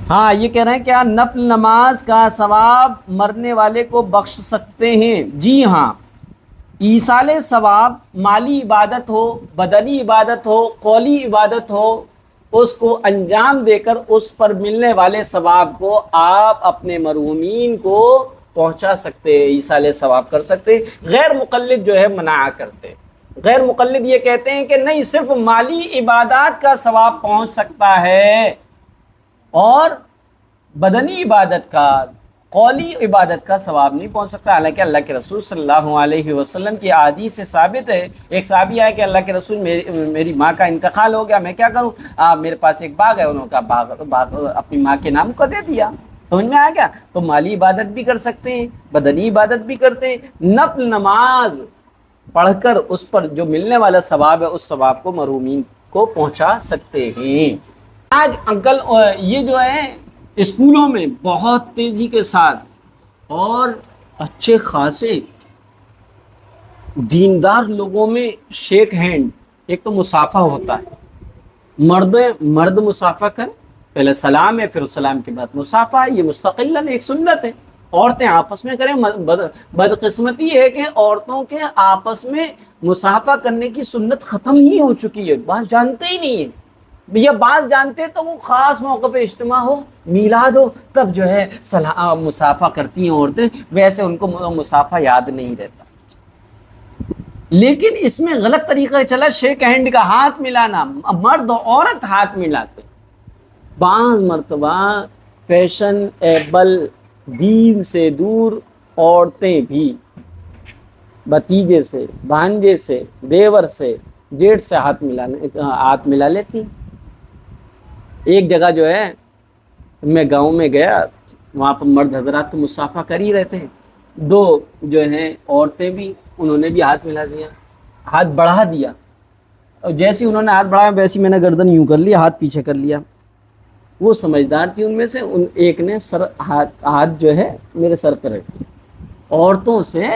ہاں یہ کہہ رہے ہیں کیا نفل نماز کا ثواب مرنے والے کو بخش سکتے ہیں؟ جی ہاں، ایصال ثواب، مالی عبادت ہو، بدنی عبادت ہو، قولی عبادت ہو، اس کو انجام دے کر اس پر ملنے والے ثواب کو آپ اپنے مرحومین کو پہنچا سکتے ہیں، ایصال ثواب کر سکتے ہیں۔ غیر مقلد جو ہے منع کرتے، غیر مقلد یہ کہتے ہیں کہ نہیں، صرف مالی عبادات کا ثواب پہنچ سکتا ہے اور بدنی عبادت کا، قولی عبادت کا ثواب نہیں پہنچ سکتا۔ حالانکہ اللہ کے رسول صلی اللہ علیہ وسلم کی احادیث سے ثابت ہے، ایک صحابی آیا کہ اللہ کے رسول میری ماں کا انتقال ہو گیا، میں کیا کروں؟ میرے پاس ایک باغ ہے، انہوں نے کہا باغ اپنی ماں کے نام کو دے دیا۔ سمجھ میں آ گیا؟ تو مالی عبادت بھی کر سکتے ہیں، بدنی عبادت بھی کرتے ہیں، نفل نماز پڑھ کر اس پر جو ملنے والا ثواب ہے اس ثواب کو مرحومین کو پہنچا سکتے ہیں۔ آج انکل یہ جو ہے اسکولوں میں بہت تیزی کے ساتھ اور اچھے خاصے دیندار لوگوں میں شیک ہینڈ، ایک تو مصافحہ ہوتا ہے، مرد مصافحہ کریں، پہلے سلام ہے، پھر سلام کے بعد مصافحہ ہے، یہ مستقلاً ایک سنت ہے، عورتیں آپس میں کریں۔ بدقسمتی ہے کہ عورتوں کے آپس میں مصافحہ کرنے کی سنت ختم ہی ہو چکی ہے، بعض جانتے ہی نہیں ہیں، یا بعض جانتے تو وہ خاص موقع پہ اجتماع ہو، میلاد ہو، تب جو ہے مصافحہ کرتی ہیں عورتیں، ویسے ان کو مصافحہ یاد نہیں رہتا۔ لیکن اس میں غلط طریقہ چلا، شیک ہینڈ کا، ہاتھ ملانا، مرد و عورت ہاتھ ملاتے۔ بعض مرتبہ فیشن ایبل، دین سے دور عورتیں بھی بھتیجے سے، بھانجے سے، دیور سے، جیٹھ سے ہاتھ ملا لیتی۔ ایک جگہ جو ہے میں گاؤں میں گیا، وہاں پر مرد حضرات تو مصافحہ کر ہی رہتے ہیں، دو جو ہیں عورتیں بھی، انہوں نے بھی ہاتھ ملا دیا، ہاتھ بڑھا دیا، اور جیسے انہوں نے ہاتھ بڑھایا ویسے میں نے گردن یوں کر لیا، ہاتھ پیچھے کر لیا۔ وہ سمجھدار تھی ان میں سے، ایک نے ہاتھ جو ہے میرے سر پہ رکھ دیا۔ عورتوں سے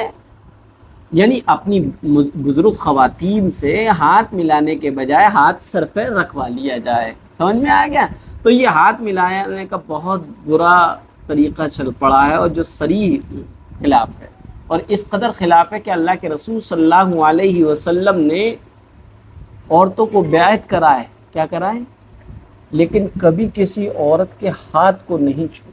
یعنی اپنی بزرگ خواتین سے ہاتھ ملانے کے بجائے ہاتھ سر پہ رکھوا لیا جائے۔ سمجھ میں آ گیا؟ تو یہ ہاتھ ملانے کا بہت برا طریقہ چل پڑا ہے، اور جو صریح خلاف ہے، اور اس قدر خلاف ہے کہ اللہ کے رسول صلی اللہ علیہ وسلم نے عورتوں کو بیعت کرائے، کیا کرائے؟ لیکن کبھی کسی عورت کے ہاتھ کو نہیں چھو۔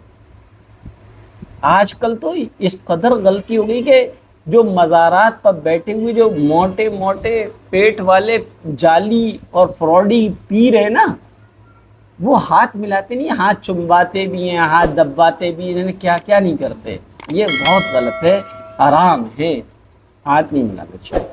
آج کل تو اس قدر غلطی ہو گئی کہ جو مزارات پر بیٹھے ہوئے جو موٹے موٹے پیٹ والے جعلی اور فراڈی پیر ہیں نا، وہ ہاتھ ملاتے نہیں، ہاتھ چمباتے بھی ہیں، ہاتھ دباتے بھی ہیں، کیا کیا نہیں کرتے۔ یہ بہت غلط ہے، حرام ہے، ہاتھ نہیں ملانا چاہیے۔